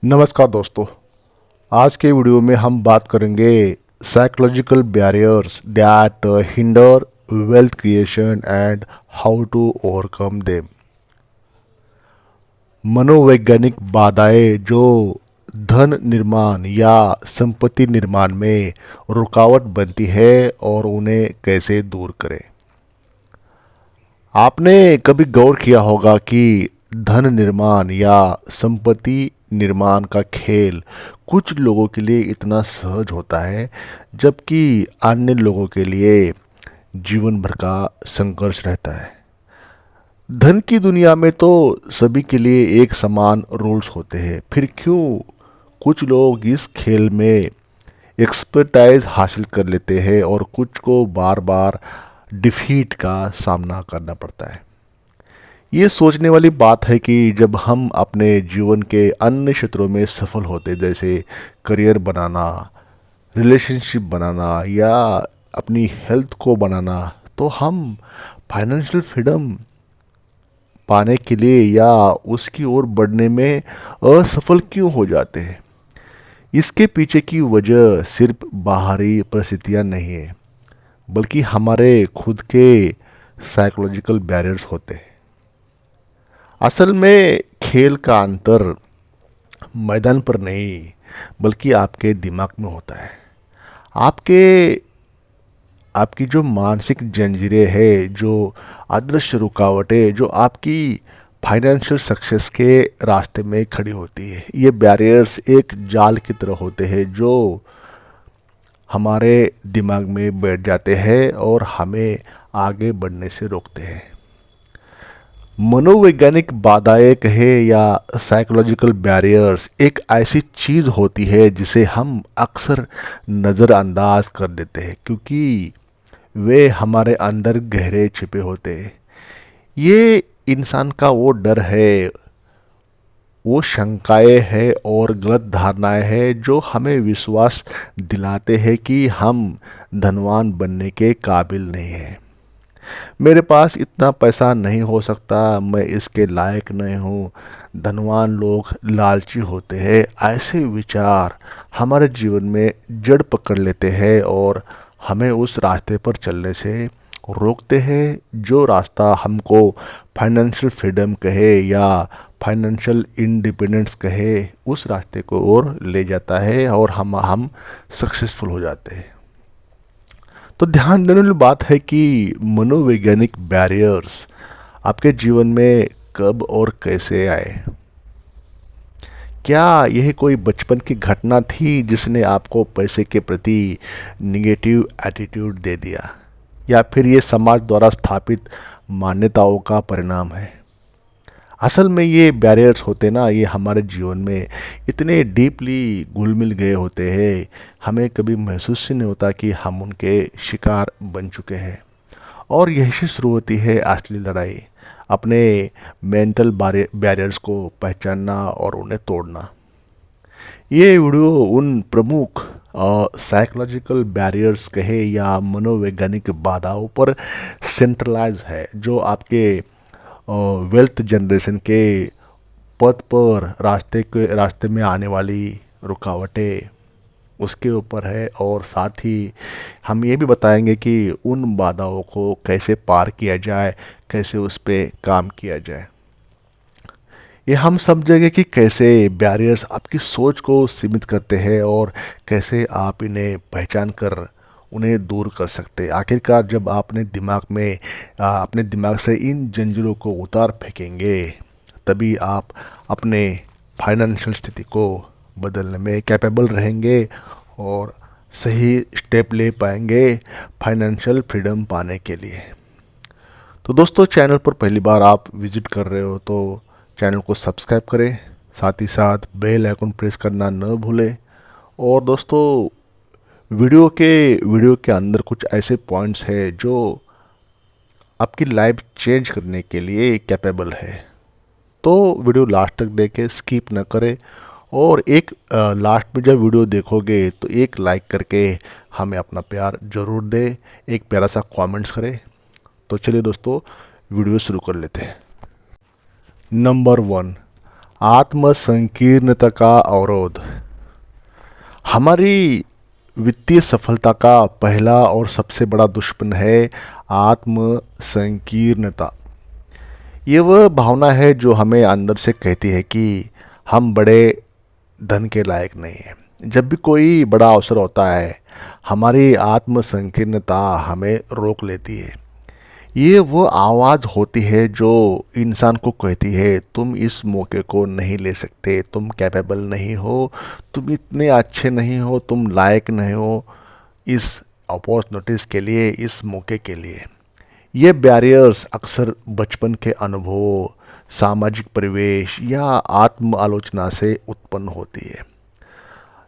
नमस्कार दोस्तों। आज के वीडियो में हम बात करेंगे psychological barriers that hinder wealth creation and how to overcome them. मनोवैज्ञानिक बाधाएं जो धन निर्माण या संपत्ति निर्माण में रुकावट बनती है और उन्हें कैसे दूर करें। आपने कभी गौर किया होगा कि धन निर्माण या संपत्ति निर्माण का खेल कुछ लोगों के लिए इतना सहज होता है, जबकि अन्य लोगों के लिए जीवन भर का संघर्ष रहता है। धन की दुनिया में तो सभी के लिए एक समान रूल्स होते हैं, फिर क्यों कुछ लोग इस खेल में एक्सपर्टाइज हासिल कर लेते हैं और कुछ को बार बार डिफीट का सामना करना पड़ता है। ये सोचने वाली बात है कि जब हम अपने जीवन के अन्य क्षेत्रों में सफल होते, जैसे करियर बनाना, रिलेशनशिप बनाना या अपनी हेल्थ को बनाना, तो हम फाइनेंशियल फ्रीडम पाने के लिए या उसकी ओर बढ़ने में असफल क्यों हो जाते हैं। इसके पीछे की वजह सिर्फ बाहरी परिस्थितियां नहीं है, बल्कि हमारे खुद के साइकोलॉजिकल बैरियर्स होते हैं। असल में खेल का अंतर मैदान पर नहीं, बल्कि आपके दिमाग में होता है। आपके आपकी जो मानसिक जंजीरें हैं, जो अदृश्य रुकावटें जो आपकी फाइनेंशियल सक्सेस के रास्ते में खड़ी होती है, ये बैरियर्स एक जाल की तरह होते हैं जो हमारे दिमाग में बैठ जाते हैं और हमें आगे बढ़ने से रोकते हैं। मनोवैज्ञानिक बाधाएं कहे या साइकोलॉजिकल बैरियर्स एक ऐसी चीज़ होती है जिसे हम अक्सर नज़रअंदाज कर देते हैं, क्योंकि वे हमारे अंदर गहरे छिपे होते हैं। ये इंसान का वो डर है, वो शंकाएं हैं और गलत धारणाएं हैं जो हमें विश्वास दिलाते हैं कि हम धनवान बनने के काबिल नहीं हैं। मेरे पास इतना पैसा नहीं हो सकता, मैं इसके लायक नहीं हूँ। धनवान लोग लालची होते हैं। ऐसे विचार हमारे जीवन में जड़ पकड़ लेते हैं और हमें उस रास्ते पर चलने से रोकते हैं, जो रास्ता हमको फाइनेंशियल फ्रीडम कहे या फाइनेंशियल इंडिपेंडेंस कहे, उस रास्ते को और ले जाता है और हम सक्सेसफुल हो जाते हैं। तो ध्यान देने वाली बात है कि मनोवैज्ञानिक बैरियर्स आपके जीवन में कब और कैसे आए। क्या यह कोई बचपन की घटना थी जिसने आपको पैसे के प्रति निगेटिव एटीट्यूड दे दिया, या फिर ये समाज द्वारा स्थापित मान्यताओं का परिणाम है। असल में ये बैरियर्स होते ना, ये हमारे जीवन में इतने डीपली घुल मिल गए होते हैं, हमें कभी महसूस ही नहीं होता कि हम उनके शिकार बन चुके हैं। और यही से शुरू होती है असली लड़ाई, अपने मेंटल बैरियर्स को पहचानना और उन्हें तोड़ना। ये वीडियो उन प्रमुख साइकोलॉजिकल बैरियर्स कहे या मनोवैज्ञानिक बाधाओं पर सेंट्रलाइज है, जो आपके वेल्थ जनरेशन के पथ पर रास्ते में आने वाली रुकावटें उसके ऊपर है। और साथ ही हम ये भी बताएंगे कि उन बाधाओं को कैसे पार किया जाए, कैसे उस पर काम किया जाए। ये हम समझेंगे कि कैसे बैरियर्स आपकी सोच को सीमित करते हैं और कैसे आप इन्हें पहचान कर उन्हें दूर कर सकते हैं। आखिरकार जब आपने अपने दिमाग से इन जंजीरों को उतार फेंकेंगे, तभी आप अपने फाइनेंशियल स्थिति को बदलने में कैपेबल रहेंगे और सही स्टेप ले पाएंगे फाइनेंशियल फ्रीडम पाने के लिए। तो दोस्तों, चैनल पर पहली बार आप विजिट कर रहे हो तो चैनल को सब्सक्राइब करें, साथ ही साथ बेल आइकन प्रेस करना न भूलें। और दोस्तों, वीडियो के अंदर कुछ ऐसे पॉइंट्स हैं जो आपकी लाइफ चेंज करने के लिए कैपेबल है, तो वीडियो लास्ट तक देखें, स्किप न करें। और एक लास्ट में जब वीडियो देखोगे तो एक लाइक करके हमें अपना प्यार ज़रूर दें, एक प्यारा सा कमेंट्स करें। तो चलिए दोस्तों, वीडियो शुरू कर लेते हैं। नंबर 1, आत्म संकीर्णता का अवरोध। हमारी वित्तीय सफलता का पहला और सबसे बड़ा दुश्मन है आत्म संकीर्णता। ये वह भावना है जो हमें अंदर से कहती है कि हम बड़े धन के लायक नहीं हैं। जब भी कोई बड़ा अवसर होता है, हमारी आत्म संकीर्णता हमें रोक लेती है। ये वो आवाज़ होती है जो इंसान को कहती है तुम इस मौके को नहीं ले सकते, तुम कैपेबल नहीं हो, तुम इतने अच्छे नहीं हो, तुम लायक नहीं हो इस अपॉर्चुनिटीज़ के लिए, इस मौके के लिए। ये बैरियर्स अक्सर बचपन के अनुभव, सामाजिक परिवेश या आत्म आलोचना से उत्पन्न होती है।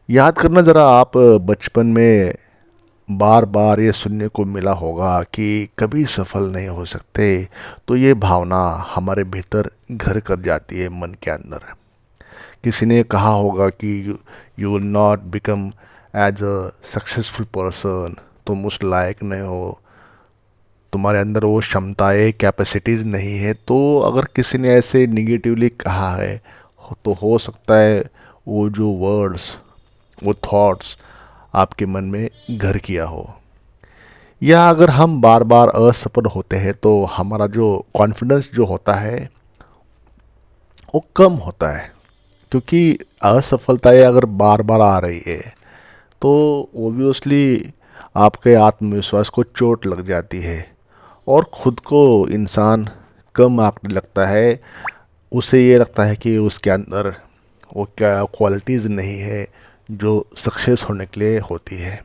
याद करना ज़रा, आप बचपन में बार बार ये सुनने को मिला होगा कि कभी सफल नहीं हो सकते, तो ये भावना हमारे भीतर घर कर जाती है मन के अंदर। किसी ने कहा होगा कि you will not become as a successful person, तुम उस लायक नहीं हो, तुम्हारे अंदर वो क्षमताएं, कैपेसिटीज़ नहीं है। तो अगर किसी ने ऐसे निगेटिवली कहा है तो हो सकता है वो जो वर्ड्स, वो थॉट्स आपके मन में घर किया हो। या अगर हम बार बार असफल होते हैं तो हमारा जो कॉन्फिडेंस जो होता है वो कम होता है, क्योंकि असफलताएं अगर बार बार आ रही है तो ओबियसली आपके आत्मविश्वास को चोट लग जाती है और ख़ुद को इंसान कम आंकने लगता है। उसे ये लगता है कि उसके अंदर वो क्या क्वालिटीज़ नहीं है जो सक्सेस होने के लिए होती है।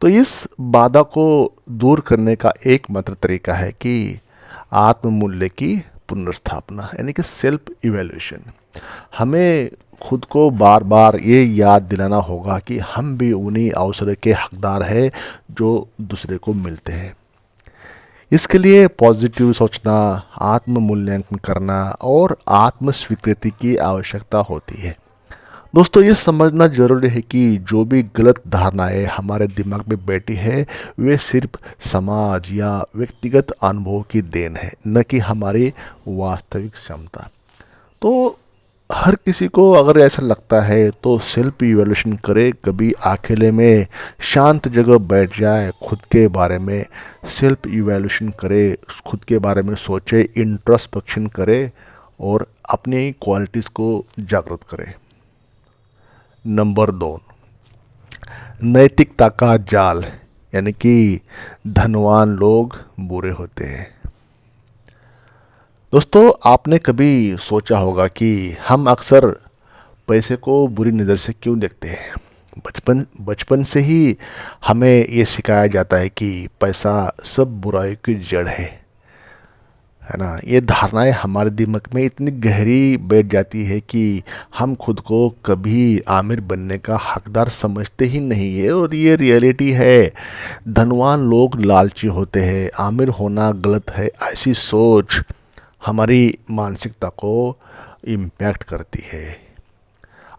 तो इस बाधा को दूर करने का एकमात्र तरीका है कि आत्ममूल्य की पुनर्स्थापना, यानी कि सेल्फ इवैल्यूएशन। हमें खुद को बार बार ये याद दिलाना होगा कि हम भी उन्हीं अवसर के हकदार हैं जो दूसरे को मिलते हैं। इसके लिए पॉजिटिव सोचना, आत्म मूल्यांकन करना और आत्म स्वीकृति की आवश्यकता होती है। दोस्तों, ये समझना ज़रूरी है कि जो भी गलत धारणाएं हमारे दिमाग में बैठी है वे सिर्फ समाज या व्यक्तिगत अनुभव की देन है, न कि हमारी वास्तविक क्षमता। तो हर किसी को अगर ऐसा लगता है तो सेल्फ इवैल्यूएशन करे। कभी अकेले में शांत जगह बैठ जाए, खुद के बारे में सेल्फ इवैल्यूएशन करे, खुद के बारे में सोचे, इंट्रोस्पेक्शन करे और अपनी क्वालिटीज़ को जागृत करे। नंबर 2, नैतिकता का जाल, यानी कि धनवान लोग बुरे होते हैं। दोस्तों, आपने कभी सोचा होगा कि हम अक्सर पैसे को बुरी नज़र से क्यों देखते हैं? बचपन से ही हमें ये सिखाया जाता है कि पैसा सब बुराई की जड़ है ना। ये धारणाएं हमारे दिमाग में इतनी गहरी बैठ जाती है कि हम खुद को कभी आमिर बनने का हकदार समझते ही नहीं है, और ये रियलिटी है। धनवान लोग लालची होते हैं, आमिर होना गलत है, ऐसी सोच हमारी मानसिकता को इम्पैक्ट करती है।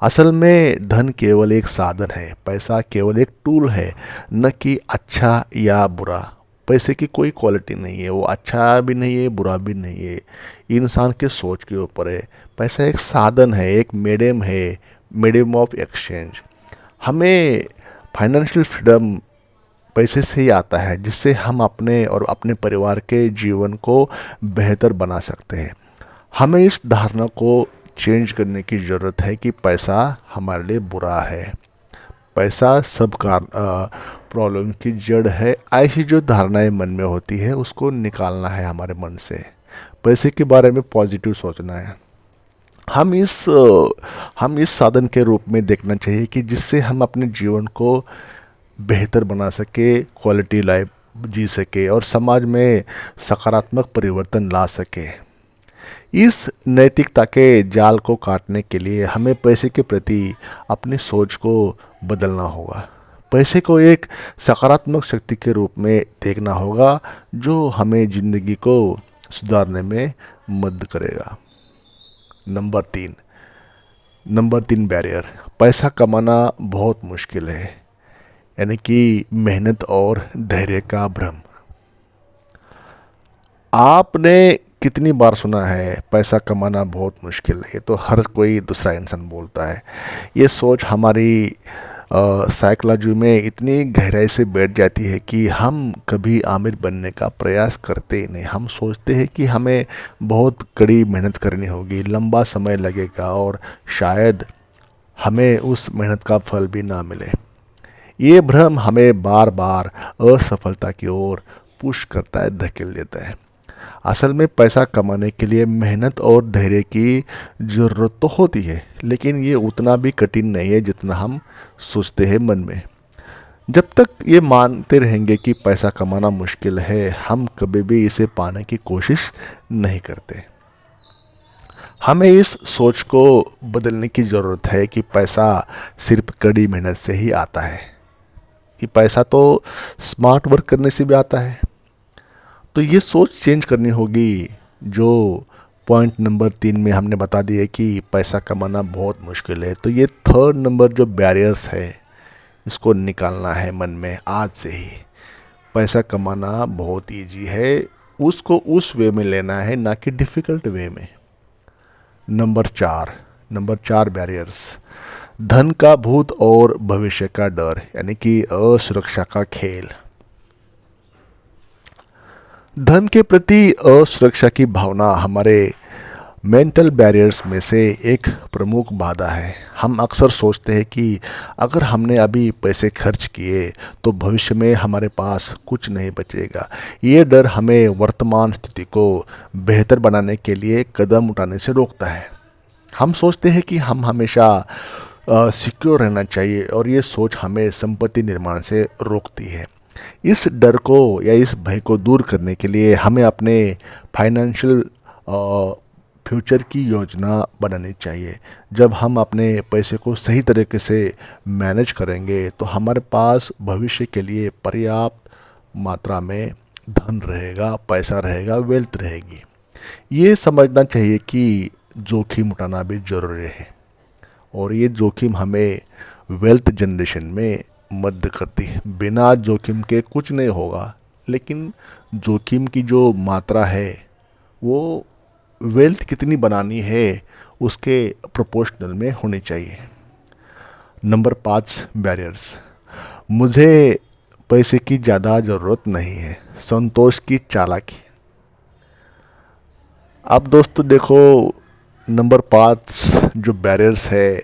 असल में धन केवल एक साधन है, पैसा केवल एक टूल है, न कि अच्छा या बुरा। पैसे की कोई क्वालिटी नहीं है, वो अच्छा भी नहीं है, बुरा भी नहीं है, इंसान के सोच के ऊपर है। पैसा एक साधन है, एक मीडियम है, मीडियम ऑफ एक्सचेंज। हमें फाइनेंशियल फ्रीडम पैसे से ही आता है, जिससे हम अपने और अपने परिवार के जीवन को बेहतर बना सकते हैं। हमें इस धारणा को चेंज करने की ज़रूरत है कि पैसा हमारे लिए बुरा है, पैसा सब का प्रॉब्लम की जड़ है। ऐसी जो धारणाएं मन में होती है उसको निकालना है हमारे मन से। पैसे के बारे में पॉजिटिव सोचना है। हम इस साधन के रूप में देखना चाहिए कि जिससे हम अपने जीवन को बेहतर बना सके, क्वालिटी लाइफ जी सके और समाज में सकारात्मक परिवर्तन ला सके। इस नैतिकता के जाल को काटने के लिए हमें पैसे के प्रति अपनी सोच को बदलना होगा। पैसे को एक सकारात्मक शक्ति के रूप में देखना होगा जो हमें ज़िंदगी को सुधारने में मदद करेगा। नंबर 3 बैरियर, पैसा कमाना बहुत मुश्किल है, यानी कि मेहनत और धैर्य का भ्रम। आपने कितनी बार सुना है पैसा कमाना बहुत मुश्किल है, ये तो हर कोई दूसरा इंसान बोलता है। ये सोच हमारी साइकोलॉजी में इतनी गहराई से बैठ जाती है कि हम कभी आमिर बनने का प्रयास करते ही नहीं। हम सोचते हैं कि हमें बहुत कड़ी मेहनत करनी होगी, लंबा समय लगेगा और शायद हमें उस मेहनत का फल भी ना मिले। ये भ्रम हमें बार बार असफलता की ओर पुश करता है, धकेल देता है। असल में पैसा कमाने के लिए मेहनत और धैर्य की ज़रूरत तो होती है, लेकिन ये उतना भी कठिन नहीं है जितना हम सोचते हैं मन में। जब तक ये मानते रहेंगे कि पैसा कमाना मुश्किल है, हम कभी भी इसे पाने की कोशिश नहीं करते। हमें इस सोच को बदलने की ज़रूरत है कि पैसा सिर्फ कड़ी मेहनत से ही आता है। ये पैसा तो स्मार्ट वर्क करने से भी आता है। तो ये सोच चेंज करनी होगी। जो पॉइंट नंबर 3 में हमने बता दिया कि पैसा कमाना बहुत मुश्किल है, तो ये थर्ड नंबर जो बैरियर्स है, इसको निकालना है मन में आज से ही। पैसा कमाना बहुत ईजी है, उसको उस वे में लेना है, ना कि डिफ़िकल्ट वे में। नंबर 4 बैरियर्स, धन का भूत और भविष्य का डर, यानी कि असुरक्षा का खेल। धन के प्रति असुरक्षा की भावना हमारे मेंटल बैरियर्स में से एक प्रमुख बाधा है। हम अक्सर सोचते हैं कि अगर हमने अभी पैसे खर्च किए तो भविष्य में हमारे पास कुछ नहीं बचेगा। ये डर हमें वर्तमान स्थिति को बेहतर बनाने के लिए कदम उठाने से रोकता है। हम सोचते हैं कि हम हमेशा सिक्योर रहना चाहिए, और ये सोच हमें संपत्ति निर्माण से रोकती है। इस डर को या इस भय को दूर करने के लिए हमें अपने फाइनेंशियल फ्यूचर की योजना बनानी चाहिए। जब हम अपने पैसे को सही तरीके से मैनेज करेंगे तो हमारे पास भविष्य के लिए पर्याप्त मात्रा में धन रहेगा, पैसा रहेगा, वेल्थ रहेगी। ये समझना चाहिए कि जोखिम उठाना भी ज़रूरी है, और ये जोखिम हमें वेल्थ जनरेशन में मदद करती है। बिना जोखिम के कुछ नहीं होगा, लेकिन जोखिम की जो मात्रा है वो वेल्थ कितनी बनानी है उसके प्रोपोर्शनल में होनी चाहिए। नंबर 5 बैरियर्स, मुझे पैसे की ज़्यादा ज़रूरत नहीं है, संतोष की चालाकी। अब दोस्तों देखो, नंबर 5 जो बैरियर्स है,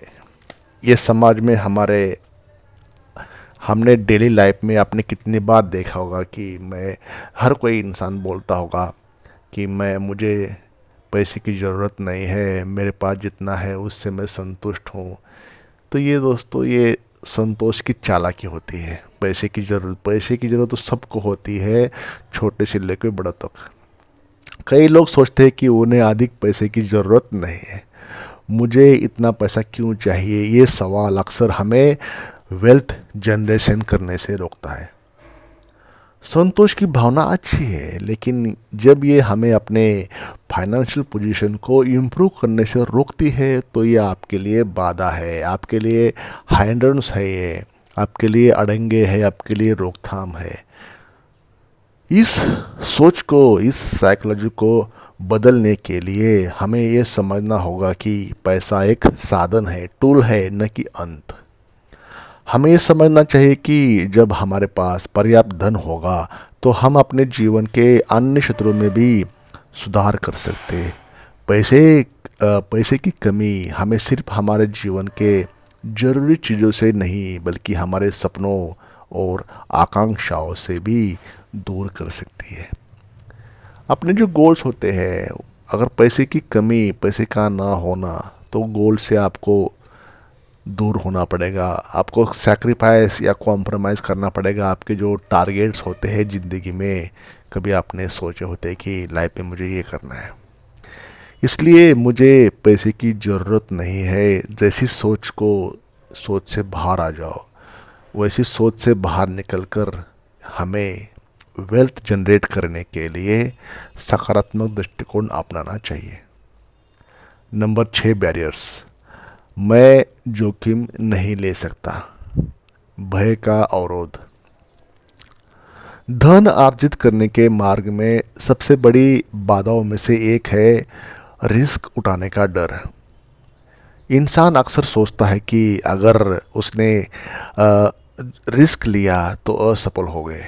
ये समाज में हमने डेली लाइफ में आपने कितनी बार देखा होगा कि हर कोई इंसान बोलता होगा कि मुझे पैसे की ज़रूरत नहीं है, मेरे पास जितना है उससे मैं संतुष्ट हूँ। तो ये दोस्तों, ये संतोष की चालाकी होती है। पैसे की ज़रूरत तो सबको होती है, छोटे से लेकर बड़ा तक। कई लोग सोचते हैं कि उन्हें अधिक पैसे की ज़रूरत नहीं है, मुझे इतना पैसा क्यों चाहिए। ये सवाल अक्सर हमें वेल्थ जनरेशन करने से रोकता है। संतोष की भावना अच्छी है, लेकिन जब ये हमें अपने फाइनेंशियल पोजीशन को इम्प्रूव करने से रोकती है तो ये आपके लिए बाधा है, आपके लिए हाइंड्रेंस है, ये आपके लिए अड़ंगे है, आपके लिए रोकथाम है। इस सोच को, इस साइकोलॉजी को बदलने के लिए हमें ये समझना होगा कि पैसा एक साधन है, टूल है, न कि अंत। हमें ये समझना चाहिए कि जब हमारे पास पर्याप्त धन होगा तो हम अपने जीवन के अन्य क्षेत्रों में भी सुधार कर सकते हैं। पैसे की कमी हमें सिर्फ हमारे जीवन के ज़रूरी चीज़ों से नहीं, बल्कि हमारे सपनों और आकांक्षाओं से भी दूर कर सकती है। अपने जो गोल्स होते हैं, अगर पैसे की कमी, पैसे का ना होना, तो गोल से आपको दूर होना पड़ेगा। आपको सैक्रिफाइस या कॉम्प्रोमाइज़ करना पड़ेगा। आपके जो टारगेट्स होते हैं ज़िंदगी में, कभी आपने सोचे होते हैं कि लाइफ में मुझे ये करना है, इसलिए मुझे पैसे की ज़रूरत नहीं है। जैसी सोच से बाहर आ जाओ, वैसी सोच से बाहर निकलकर हमें वेल्थ जनरेट करने के लिए सकारात्मक दृष्टिकोण अपनाना चाहिए। नंबर 6 बैरियर्स, मैं जोखिम नहीं ले सकता, भय का अवरोध। धन अर्जित करने के मार्ग में सबसे बड़ी बाधाओं में से एक है रिस्क उठाने का डर। इंसान अक्सर सोचता है कि अगर उसने रिस्क लिया तो असफल हो गए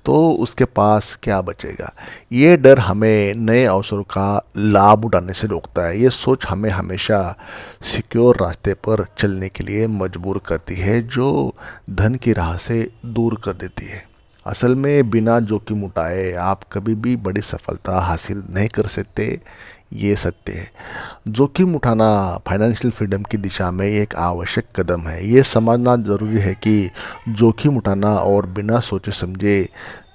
तो उसके पास क्या बचेगा। ये डर हमें नए अवसरों का लाभ उठाने से रोकता है। ये सोच हमें हमेशा सिक्योर रास्ते पर चलने के लिए मजबूर करती है, जो धन की राह से दूर कर देती है। असल में बिना जोखिम उठाए आप कभी भी बड़ी सफलता हासिल नहीं कर सकते, ये सत्य है। जोखिम उठाना फाइनेंशियल फ्रीडम की दिशा में एक आवश्यक कदम है। ये समझना ज़रूरी है कि जोखिम उठाना और बिना सोचे समझे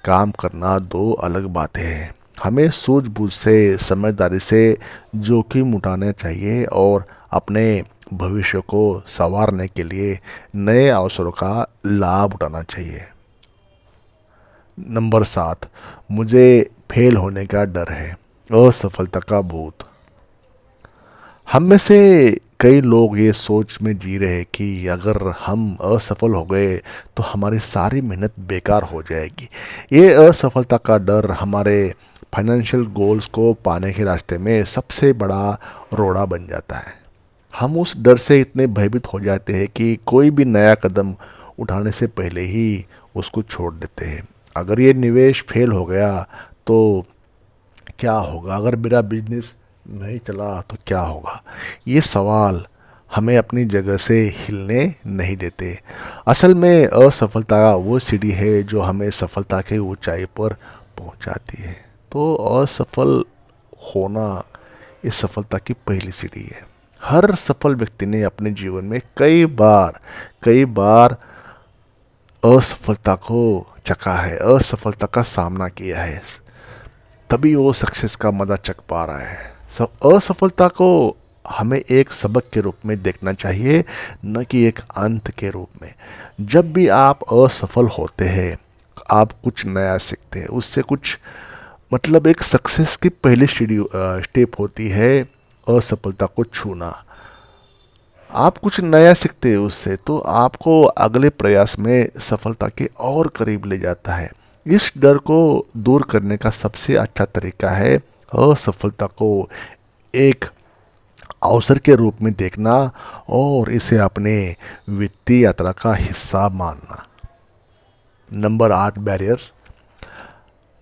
काम करना दो अलग बातें हैं। हमें सूझबूझ से, समझदारी से जोखिम उठाना चाहिए और अपने भविष्य को संवारने के लिए नए अवसरों का लाभ उठाना चाहिए। नंबर 7, मुझे फेल होने का डर है, असफलता का भूत। हम में से कई लोग ये सोच में जी रहे हैं कि अगर हम असफल हो गए तो हमारी सारी मेहनत बेकार हो जाएगी। ये असफलता का डर हमारे फाइनेंशियल गोल्स को पाने के रास्ते में सबसे बड़ा रोड़ा बन जाता है। हम उस डर से इतने भयभीत हो जाते हैं कि कोई भी नया कदम उठाने से पहले ही उसको छोड़ देते हैं। अगर ये निवेश फेल हो गया तो क्या होगा, अगर मेरा बिजनेस नहीं चला तो क्या होगा, ये सवाल हमें अपनी जगह से हिलने नहीं देते। असल में असफलता वो सीढ़ी है जो हमें सफलता के ऊंचाई पर पहुंचाती है। तो असफल होना इस सफलता की पहली सीढ़ी है। हर सफल व्यक्ति ने अपने जीवन में कई बार असफलता को चखा है, असफलता का सामना किया है, तभी वो सक्सेस का मजा चख पा रहा है। सब असफलता को हमें एक सबक के रूप में देखना चाहिए, न कि एक अंत के रूप में। जब भी आप असफल होते हैं आप कुछ नया सीखते हैं, उससे कुछ मतलब एक सक्सेस की पहली स्टेप होती है असफलता को छूना। आप कुछ नया सीखते हैं उससे, तो आपको अगले प्रयास में सफलता के और करीब ले जाता है। इस डर को दूर करने का सबसे अच्छा तरीका है असफलता को एक अवसर के रूप में देखना और इसे अपने वित्तीय यात्रा का हिस्सा मानना। Number 8, barriers.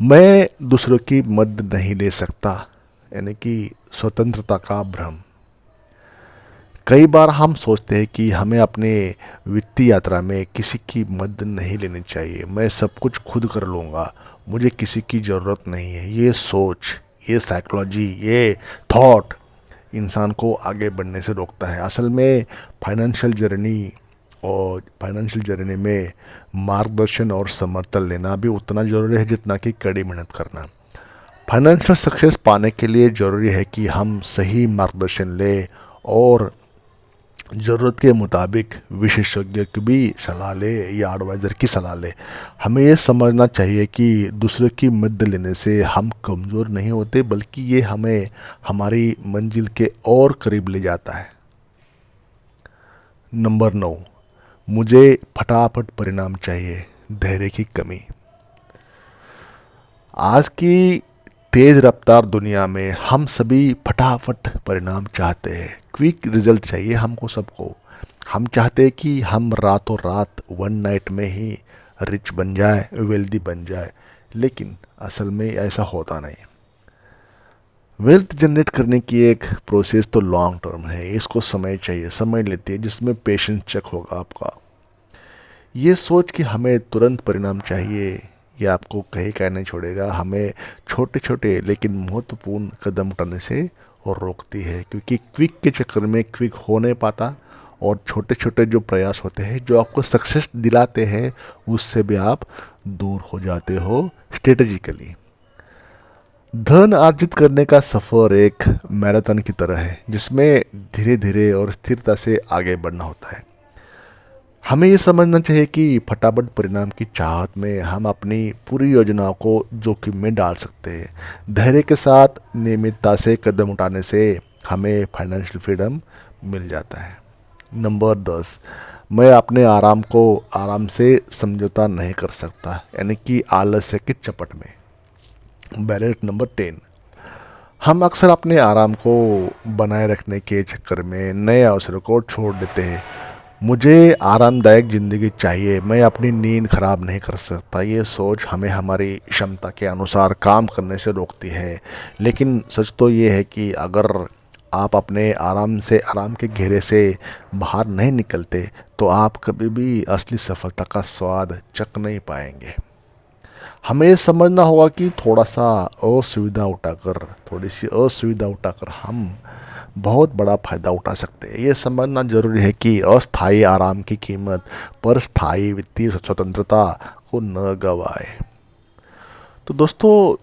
मैं दूसरों की मदद नहीं ले सकता, यानी कि स्वतंत्रता का भ्रम। कई बार हम सोचते हैं कि हमें अपने वित्तीय यात्रा में किसी की मदद नहीं लेनी चाहिए, मैं सब कुछ खुद कर लूँगा, मुझे किसी की ज़रूरत नहीं है। ये सोच, ये साइकोलॉजी, ये थॉट इंसान को आगे बढ़ने से रोकता है। असल में फाइनेंशियल जर्नी में मार्गदर्शन और समर्थन लेना भी उतना ज़रूरी है जितना कि कड़ी मेहनत करना। फाइनेंशियल सक्सेस पाने के लिए ज़रूरी है कि हम सही मार्गदर्शन लें और ज़रूरत के मुताबिक विशेषज्ञ की भी सलाह ले या एडवाइज़र की सलाह ले। हमें ये समझना चाहिए कि दूसरे की मदद लेने से हम कमज़ोर नहीं होते, बल्कि ये हमें हमारी मंजिल के और करीब ले जाता है। नंबर 9, मुझे फटाफट परिणाम चाहिए, धैर्य की कमी। आज की तेज़ रफ्तार दुनिया में हम सभी फटाफट परिणाम चाहते हैं, क्विक रिजल्ट चाहिए हमको सबको। हम चाहते हैं कि हम रातों रात वन नाइट में ही रिच बन जाए, वेल्दी बन जाए, लेकिन असल में ऐसा होता नहीं। वेल्थ जनरेट करने की एक प्रोसेस तो लॉन्ग टर्म है, इसको समय चाहिए, समय लेती है, जिसमें पेशेंस चेक होगा आपका। ये सोच कि हमें तुरंत परिणाम चाहिए ये आपको कहीं का नहीं छोड़ेगा, हमें छोटे छोटे लेकिन महत्वपूर्ण कदम उठाने से और रोकती है, क्योंकि क्विक के चक्कर में क्विक हो नहीं पाता और छोटे छोटे जो प्रयास होते हैं जो आपको सक्सेस दिलाते हैं उससे भी आप दूर हो जाते हो स्ट्रेटेजिकली। धन अर्जित करने का सफ़र एक मैराथन की तरह है जिसमें धीरे धीरे और स्थिरता से आगे बढ़ना होता है। हमें ये समझना चाहिए कि फटाफट परिणाम की चाहत में हम अपनी पूरी योजनाओं को जोखिम में डाल सकते हैं। धैर्य के साथ नियमितता से कदम उठाने से हमें फाइनेंशियल फ्रीडम मिल जाता है। नंबर 10, मैं अपने आराम को आराम से समझौता नहीं कर सकता, यानी कि आलस्य की चपट में। बैरियर नंबर 10, हम अक्सर अपने आराम को बनाए रखने के चक्कर में नए अवसरों को छोड़ देते हैं। मुझे आरामदायक ज़िंदगी चाहिए, मैं अपनी नींद खराब नहीं कर सकता, ये सोच हमें हमारी क्षमता के अनुसार काम करने से रोकती है। लेकिन सच तो ये है कि अगर आप अपने आराम के घेरे से बाहर नहीं निकलते तो आप कभी भी असली सफलता का स्वाद चख नहीं पाएंगे। हमें ये समझना होगा कि थोड़ी सी असुविधा उठाकर हम बहुत बड़ा फ़ायदा उठा सकते हैं। ये समझना जरूरी है कि अस्थायी आराम की कीमत पर स्थायी वित्तीय स्वतंत्रता को न गवाए। तो दोस्तों,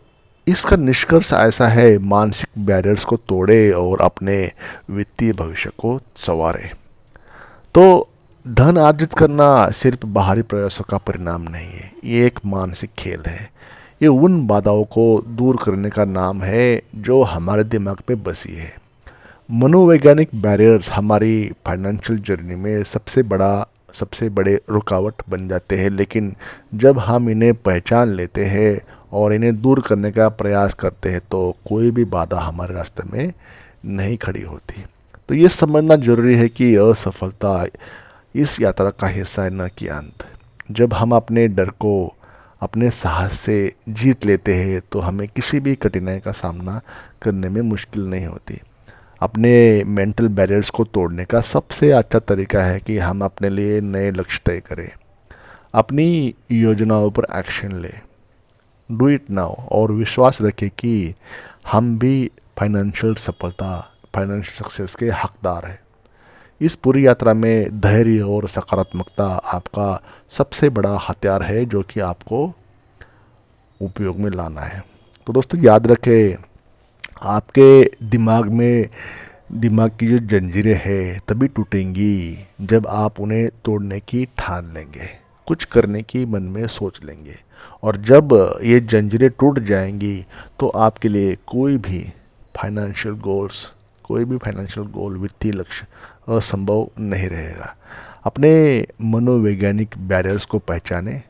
इसका निष्कर्ष ऐसा है, मानसिक बैरियर्स को तोड़े और अपने वित्तीय भविष्य को संवारे। तो धन अर्जित करना सिर्फ बाहरी प्रयासों का परिणाम नहीं है, ये एक मानसिक खेल है। ये उन बाधाओं को दूर करने का नाम है जो हमारे दिमाग में बसी है। मनोवैज्ञानिक बैरियर्स हमारी फाइनेंशियल जर्नी में सबसे बड़े रुकावट बन जाते हैं, लेकिन जब हम इन्हें पहचान लेते हैं और इन्हें दूर करने का प्रयास करते हैं तो कोई भी बाधा हमारे रास्ते में नहीं खड़ी होती। तो ये समझना जरूरी है कि असफलता इस यात्रा का हिस्सा है, न कि अंत। जब हम अपने डर को अपने साहस से जीत लेते हैं तो हमें किसी भी कठिनाई का सामना करने में मुश्किल नहीं होती। अपने मेंटल बैरियर्स को तोड़ने का सबसे अच्छा तरीका है कि हम अपने लिए नए लक्ष्य तय करें, अपनी योजनाओं पर एक्शन लें, डू इट नाउ, और विश्वास रखें कि हम भी फाइनेंशियल सक्सेस के हकदार हैं। इस पूरी यात्रा में धैर्य और सकारात्मकता आपका सबसे बड़ा हथियार है जो कि आपको उपयोग में लाना है। तो दोस्तों, याद रखें, आपके दिमाग की जो जंजीरें हैं तभी टूटेंगी जब आप उन्हें तोड़ने की ठान लेंगे, कुछ करने की मन में सोच लेंगे। और जब ये जंजीरें टूट जाएंगी तो आपके लिए कोई भी फाइनेंशियल गोल, वित्तीय लक्ष्य असंभव नहीं रहेगा। अपने मनोवैज्ञानिक बैरियर्स को पहचाने,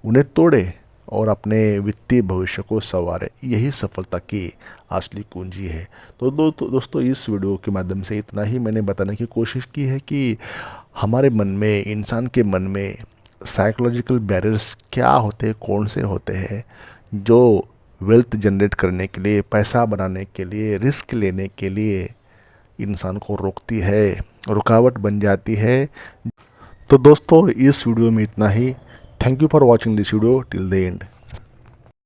उन्हें तोड़े और अपने वित्तीय भविष्य को संवारे, यही सफलता की असली कुंजी है। तो दोस्तों, इस वीडियो के माध्यम से इतना ही मैंने बताने की कोशिश की है कि हमारे मन में, इंसान के मन में साइकोलॉजिकल बैरियर्स क्या होते हैं, कौन से होते हैं जो वेल्थ जनरेट करने के लिए, पैसा बनाने के लिए, रिस्क लेने के लिए इंसान को रोकती है, रुकावट बन जाती है। तो दोस्तों, इस वीडियो में इतना ही। Thank you for watching this video till the and.